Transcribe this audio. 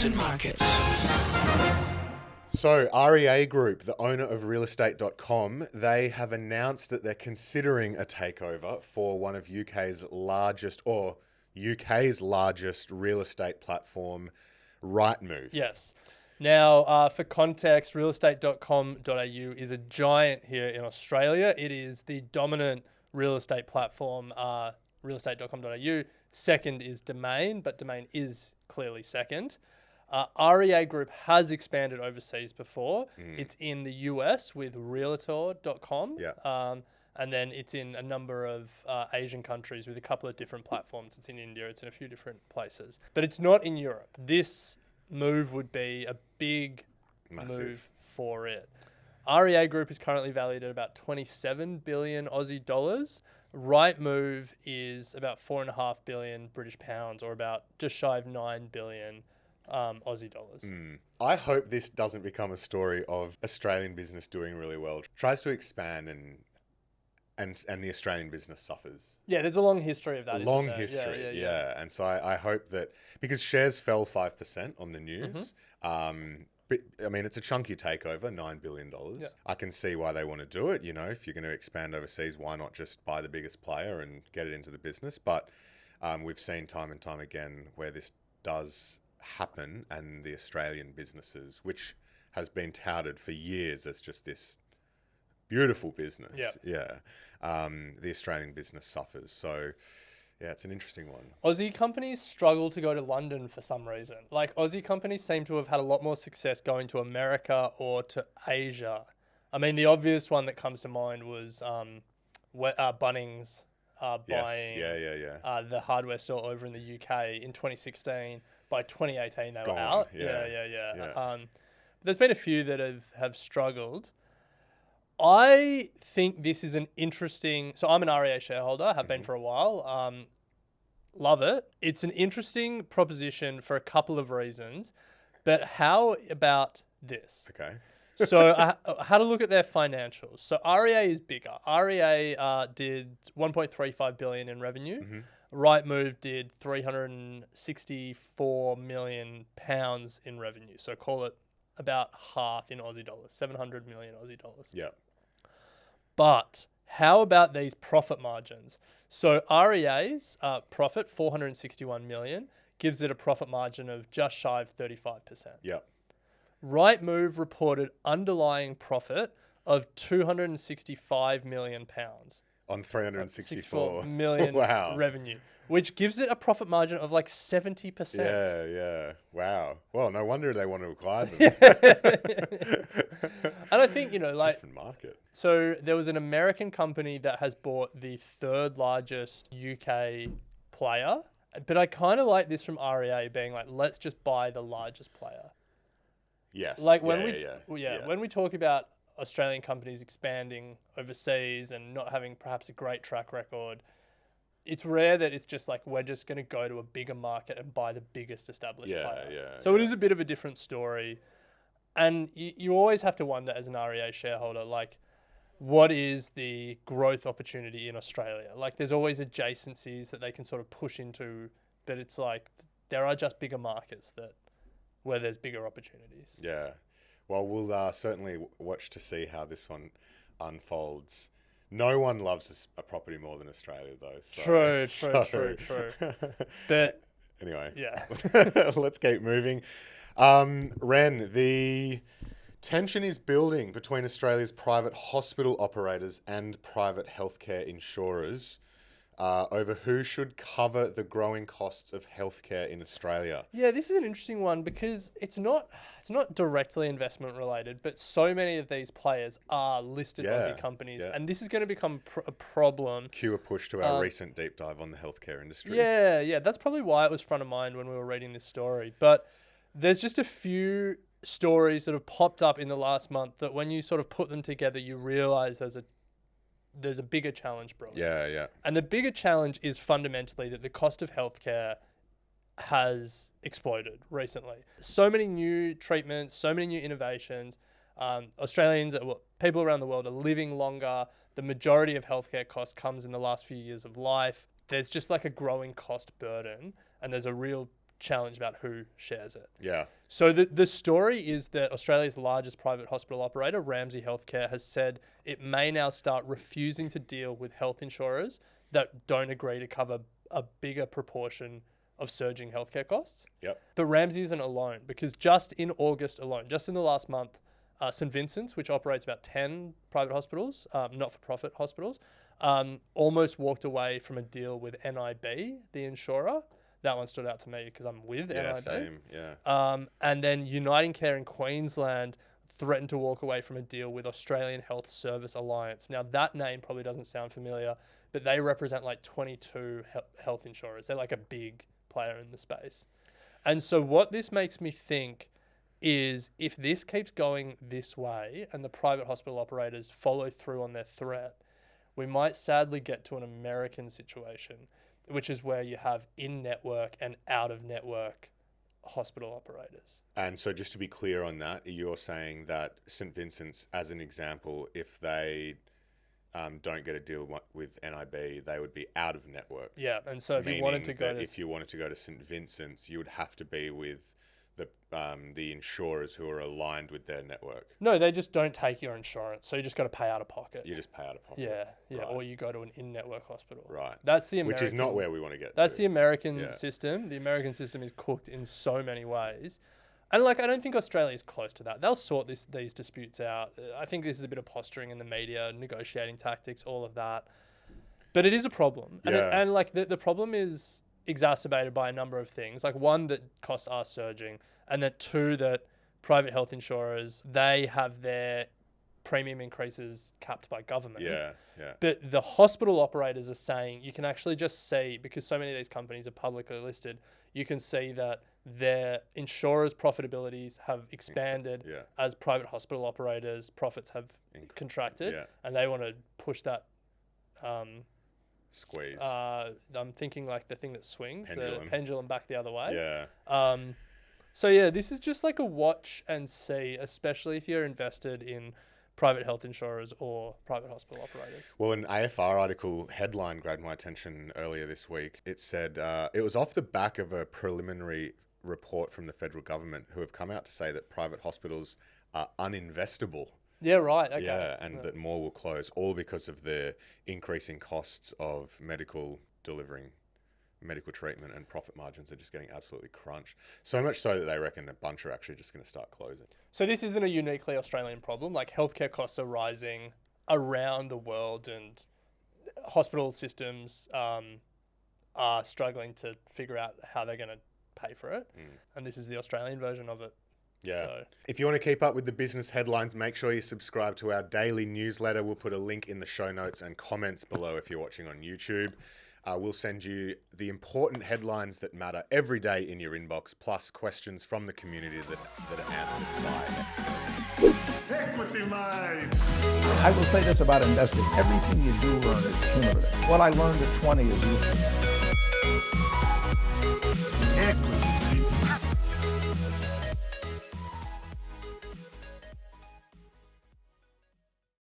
stocks and markets. So REA Group, the owner of realestate.com, they have announced that they're considering a takeover for one of UK's largest real estate platform, Rightmove. Yes. Now, for context, realestate.com.au is a giant here in Australia. It is the dominant real estate platform, realestate.com.au. Second is Domain, but Domain is clearly second. REA Group has expanded overseas before. It's in the US with Realtor.com. Yeah. And then it's in a number of Asian countries with a couple of different platforms. It's in India. It's in a few different places. But it's not in Europe. This move would be a big move for it. REA Group is currently valued at about 27 billion Aussie dollars. Rightmove is about 4.5 billion British pounds, or about just shy of 9 billion Aussie dollars. I hope this doesn't become a story of Australian business doing really well, tries to expand and the Australian business suffers. Yeah, there's a long history of that. Long isn't there? history, yeah. And so I hope that, because shares fell 5% on the news, but, I mean, it's a chunky takeover, $9 billion. Yeah. I can see why they want to do it. You know, if you're going to expand overseas, why not just buy the biggest player and get it into the business? But we've seen time and time again where this does happen, and the Australian businesses, which has been touted for years as just this beautiful business, the Australian business suffers. So yeah, it's an interesting one. Aussie companies struggle to go to London for some reason. Like, Aussie companies seem to have had a lot more success going to America or to Asia. I mean, the obvious one that comes to mind was Bunnings buying the hardware store over in the UK in 2016. By 2018, they were out. Yeah. There's been a few that have struggled. I think this is an interesting... So I'm an REA shareholder, have been for a while. Love it. It's an interesting proposition for a couple of reasons. But how about this? Okay. So I had a look at their financials. So REA is bigger. REA did 1.35 billion in revenue. Rightmove did 364 million pounds in revenue. So call it about half in Aussie dollars, 700 million Aussie dollars. Yeah. But how about these profit margins? So REA's profit, 461 million, gives it a profit margin of just shy of 35%. Yeah. Rightmove reported underlying profit of 265 million pounds. On 364 million revenue, which gives it a profit margin of like 70%. Yeah. Wow. Well, no wonder they want to acquire them. And I think, like... Different market. So there was an American company that has bought the third largest UK player. But I kind of like this from REA being like, let's just buy the largest player. Yes. Like when when we talk about Australian companies expanding overseas and not having perhaps a great track record, it's rare that it's just like, we're just going to go to a bigger market and buy the biggest established player. So it is a bit of a different story. And you always have to wonder as an REA shareholder, like, what is the growth opportunity in Australia? Like, there's always adjacencies that they can sort of push into, but it's like, there are just bigger markets where there's bigger opportunities. Yeah. Well, we'll certainly watch to see how this one unfolds. No one loves a property more than Australia, though. So, True. But anyway, yeah, let's keep moving. Ren, the tension is building between Australia's private hospital operators and private healthcare insurers over who should cover the growing costs of healthcare in Australia. Yeah, this is an interesting one because it's not directly investment related, but so many of these players are listed Aussie companies, and this is going to become a problem. Cue a push to our recent deep dive on the healthcare industry. Yeah, that's probably why it was front of mind when we were reading this story. But there's just a few stories that have popped up in the last month that when you sort of put them together, you realise there's a bigger challenge brewing. Yeah. And the bigger challenge is fundamentally that the cost of healthcare has exploded recently. So many new treatments, so many new innovations. People around the world are living longer. The majority of healthcare costs comes in the last few years of life. There's just like a growing cost burden, and there's a real challenge about who shares it. Yeah. So the story is that Australia's largest private hospital operator, Ramsay Health Care, has said it may now start refusing to deal with health insurers that don't agree to cover a bigger proportion of surging healthcare costs. Yep. But Ramsay isn't alone, because just in August alone, just in the last month, St Vincent's, which operates about 10 private hospitals, not-for-profit hospitals, almost walked away from a deal with NIB, the insurer. That one stood out to me because I'm with Yeah, NIB. same. Yeah. And then Uniting Care in Queensland threatened to walk away from a deal with Australian Health Service Alliance. Now, that name probably doesn't sound familiar, but they represent like 22 health insurers. They're like a big player in the space. And so what this makes me think is, if this keeps going this way and the private hospital operators follow through on their threat, we might sadly get to an American situation, which is where you have in-network and out-of-network hospital operators. And so just to be clear on that, you're saying that St Vincent's, as an example, if they don't get a deal with NIB, they would be out of network. Yeah, and so if you wanted to go to... If you wanted to go to St Vincent's, you would have to be with the insurers who are aligned with their network. No, they just don't take your insurance, so you just got to pay out of pocket. You just pay out of pocket. Yeah, Right. or you go to an in-network hospital. Right. That's the American... Which is not where we want to get That's to. the American Yeah. system. The American system is cooked in so many ways. And like, I don't think Australia is close to that. They'll sort these disputes out. I think this is a bit of posturing in the media, negotiating tactics, all of that. But it is a problem. And, Yeah. and like the problem is exacerbated by a number of things. Like, one, that costs are surging, and that two, that private health insurers, they have their premium increases capped by government. Yeah. But the hospital operators are saying, you can actually just see, because so many of these companies are publicly listed, you can see that their insurers' profitabilities have expanded Yeah. as private hospital operators' profits have contracted, Yeah. and they want to push that. Squeeze. I'm thinking like the thing that swings, Pendulum. the pendulum back the other way. Yeah. So yeah, this is just like a watch and see, especially if you're invested in private health insurers or private hospital operators. Well, an AFR article headline grabbed my attention earlier this week. It said it was off the back of a preliminary report from the federal government, who have come out to say that private hospitals are uninvestable. Yeah, right. Okay. Yeah, and that more will close, all because of the increasing costs of delivering medical treatment, and profit margins are just getting absolutely crunched. So much so that they reckon a bunch are actually just going to start closing. So this isn't a uniquely Australian problem. Like, healthcare costs are rising around the world, and hospital systems are struggling to figure out how they're going to pay for it. And this is the Australian version of it. Yeah. So, If you want to keep up with the business headlines, make sure you subscribe to our daily newsletter. We'll put a link in the show notes and comments below if you're watching on YouTube. We'll send you the important headlines that matter every day in your inbox, plus questions from the community that are answered by experts. Equity mind. I will say this about investing. Everything you do learn is cumulative. What I learned at 20 is useful.